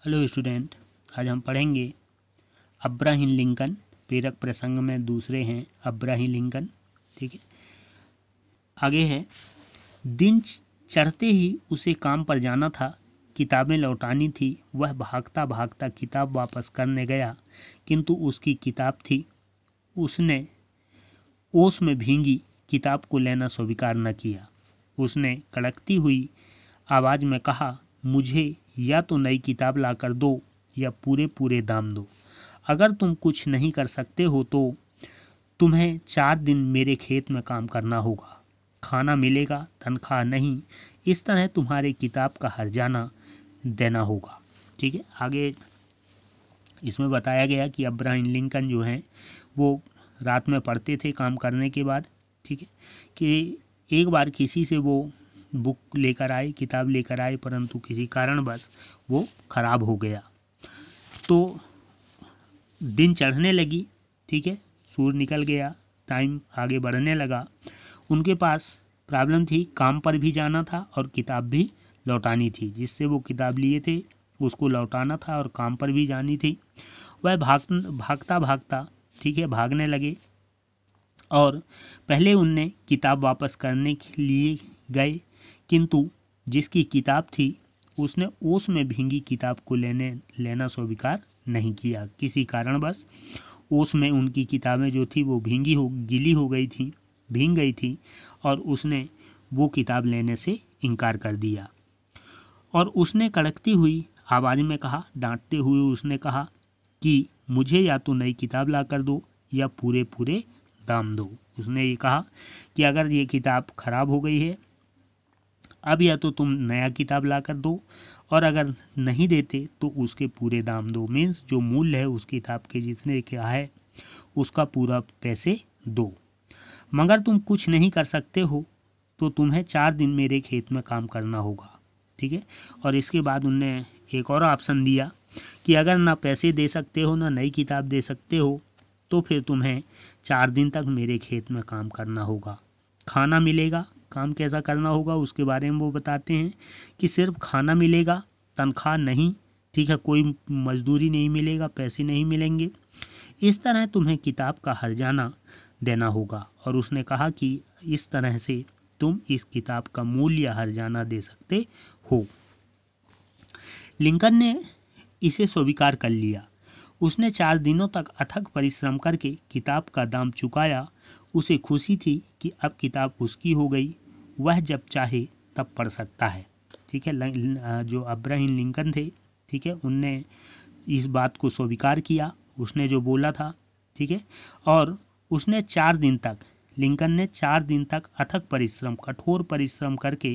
Hello student, आज हम पढ़ेंगे अब्राहम लिंकन। प्रेरक प्रसंग में दूसरे हैं अब्राहम लिंकन। ठीक है, आगे है। दिन चढ़ते ही उसे काम पर जाना था, किताबें लौटानी थी। वह भागता भागता किताब वापस करने गया, किंतु उसकी किताब थी। उसने ओस में भींगी किताब को लेना स्वीकार न किया। उसने कड़कती हुई आवाज़ में कहा, मुझे या तो नई किताब ला कर दो या पूरे पूरे दाम दो। अगर तुम कुछ नहीं कर सकते हो तो तुम्हें 4 दिन मेरे खेत में काम करना होगा। खाना मिलेगा, तनख्वाह नहीं। इस तरह तुम्हारे किताब का हर्जाना देना होगा। ठीक है, आगे इसमें बताया गया कि अब्राहम लिंकन जो हैं वो रात में पढ़ते थे काम करने के बाद। ठीक है, कि एक बार किसी से वो बुक लेकर आए, किताब लेकर आए, परंतु किसी कारणवश वो ख़राब हो गया। तो दिन चढ़ने लगी। ठीक है, सूर्य निकल गया, टाइम आगे बढ़ने लगा। उनके पास प्रॉब्लम थी, काम पर भी जाना था और किताब भी लौटानी थी। जिससे वो किताब लिए थे उसको लौटाना था और काम पर भी जानी थी। वह भागता भागता ठीक है भागने लगे और पहले उनने किताब वापस करने के लिए गए, किंतु जिसकी किताब थी उसने ओस में भींगी किताब को लेना स्वीकार नहीं किया। किसी कारणवश ओस में उनकी किताबें जो थी वो गीली हो गई थी, भींग गई थी और उसने वो किताब लेने से इनकार कर दिया। और उसने कड़कती हुई आवाज़ में कहा, डांटते हुए उसने कहा कि मुझे या तो नई किताब ला कर दो या पूरे पूरे दाम दो। उसने ये कहा कि अगर ये किताब ख़राब हो गई है, अब या तो तुम नया किताब ला कर दो और अगर नहीं देते तो उसके पूरे दाम दो। मीन्स जो मूल्य है उस किताब के जितने क्या है उसका पूरा पैसे दो। मगर तुम कुछ नहीं कर सकते हो तो तुम्हें 4 दिन मेरे खेत में काम करना होगा। ठीक है, और इसके बाद उनने एक और ऑप्शन दिया कि अगर ना पैसे दे सकते हो ना नई किताब दे सकते हो तो फिर तुम्हें 4 दिन तक मेरे खेत में काम करना होगा। खाना मिलेगा, काम कैसा करना होगा उसके बारे में वो बताते हैं कि सिर्फ खाना मिलेगा, तनख्वाह नहीं। ठीक है, कोई मजदूरी नहीं मिलेगा, पैसे नहीं मिलेंगे। इस तरह तुम्हें किताब का हर्जाना देना होगा। और उसने कहा कि इस तरह से तुम इस किताब का मूल्य हर्जाना दे सकते हो। लिंकन ने इसे स्वीकार कर लिया। उसने 4 दिनों तक अथक परिश्रम करके किताब का दाम चुकाया। उसे खुशी थी कि अब किताब उसकी हो गई, वह जब चाहे तब पढ़ सकता है। ठीक है, जो अब्राहम लिंकन थे, ठीक है, उनने इस बात को स्वीकार किया, उसने जो बोला था। ठीक है, और उसने 4 दिन तक, लिंकन ने 4 दिन तक अथक परिश्रम, कठोर परिश्रम करके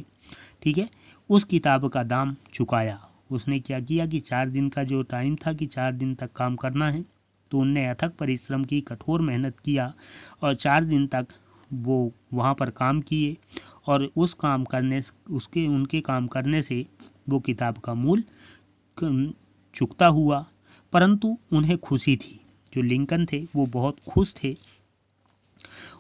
ठीक है उस किताब का दाम चुकाया। उसने क्या किया कि 4 दिन का जो टाइम था कि 4 दिन तक काम करना है, तो उनने अथक परिश्रम की, कठोर मेहनत किया और 4 दिन तक वो वहाँ पर काम किए और उनके काम करने से वो किताब का मूल्य चुकता हुआ। परंतु उन्हें खुशी थी, जो लिंकन थे वो बहुत खुश थे।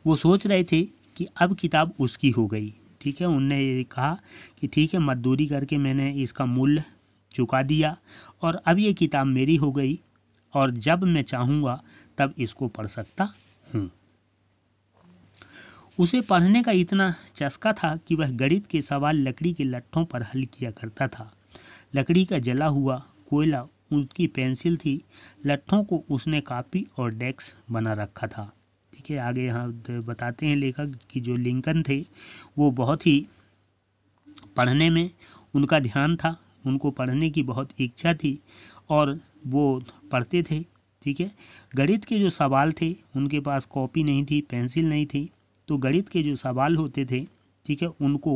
वो सोच रहे थे कि अब किताब उसकी हो गई। ठीक है, उनने ये कहा कि ठीक है, मजदूरी करके मैंने इसका मूल्य चुका दिया और अब ये किताब मेरी हो गई और जब मैं चाहूँगा तब इसको पढ़ सकता हूँ। उसे पढ़ने का इतना चस्का था कि वह गणित के सवाल लकड़ी के लट्ठों पर हल किया करता था। लकड़ी का जला हुआ कोयला उसकी पेंसिल थी, लट्ठों को उसने कॉपी और डेस्क बना रखा था। ठीक है, आगे यहाँ बताते हैं लेखक कि जो लिंकन थे वो बहुत ही पढ़ने में उनका ध्यान था, उनको पढ़ने की बहुत इच्छा थी और वो पढ़ते थे। ठीक है, गणित के जो सवाल थे उनके पास कॉपी नहीं थी, पेंसिल नहीं थी, तो गणित के जो सवाल होते थे ठीक है उनको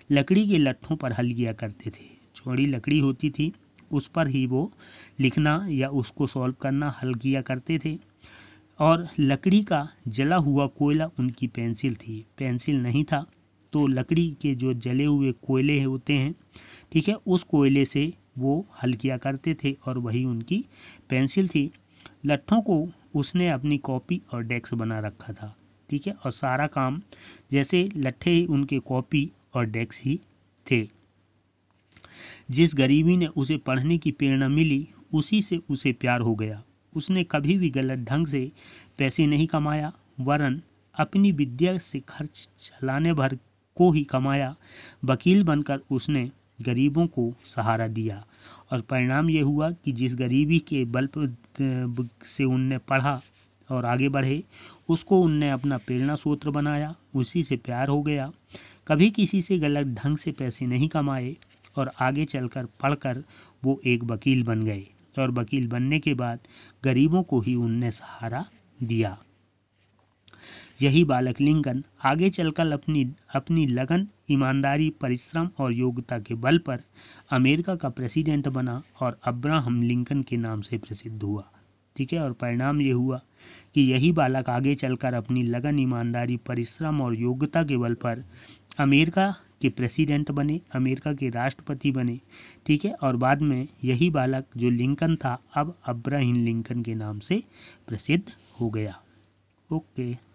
लकड़ी के लट्ठों पर हल किया करते थे। चौड़ी लकड़ी होती थी, उस पर ही वो लिखना या उसको सॉल्व करना, हल किया करते थे। और लकड़ी का जला हुआ कोयला उनकी पेंसिल थी, पेंसिल नहीं था तो लकड़ी के जो जले हुए कोयले होते हैं ठीक है उस कोयले से वो हल किया करते थे और वही उनकी पेंसिल थी। लट्ठों को उसने अपनी कॉपी और डेस्क बना रखा था। ठीक है, और सारा काम जैसे लट्ठे ही उनके कॉपी और डेस्क ही थे। जिस गरीबी ने उसे पढ़ने की प्रेरणा मिली उसी से उसे प्यार हो गया। उसने कभी भी गलत ढंग से पैसे नहीं कमाया, वरन अपनी विद्या से खर्च चलाने भर को ही कमाया। वकील बनकर उसने गरीबों को सहारा दिया और परिणाम ये हुआ कि जिस गरीबी के बल से उनने पढ़ा और आगे बढ़े, उसको उनने अपना प्रेरणा स्रोत बनाया, उसी से प्यार हो गया। कभी किसी से गलत ढंग से पैसे नहीं कमाए और आगे चलकर पढ़कर वो एक वकील बन गए और वकील बनने के बाद गरीबों को ही उनने सहारा दिया। यही बालक लिंकन आगे चलकर अपनी लगन, ईमानदारी, परिश्रम और योग्यता के बल पर अमेरिका का प्रेसिडेंट बना और अब्राहम लिंकन के नाम से प्रसिद्ध हुआ। ठीक है, और परिणाम ये हुआ कि यही बालक आगे चलकर अपनी लगन, ईमानदारी, परिश्रम और योग्यता के बल पर अमेरिका के प्रेसिडेंट बने, अमेरिका के राष्ट्रपति बने। ठीक है, और बाद में यही बालक जो लिंकन था अब अब्राहम लिंकन के नाम से प्रसिद्ध हो गया। ओके।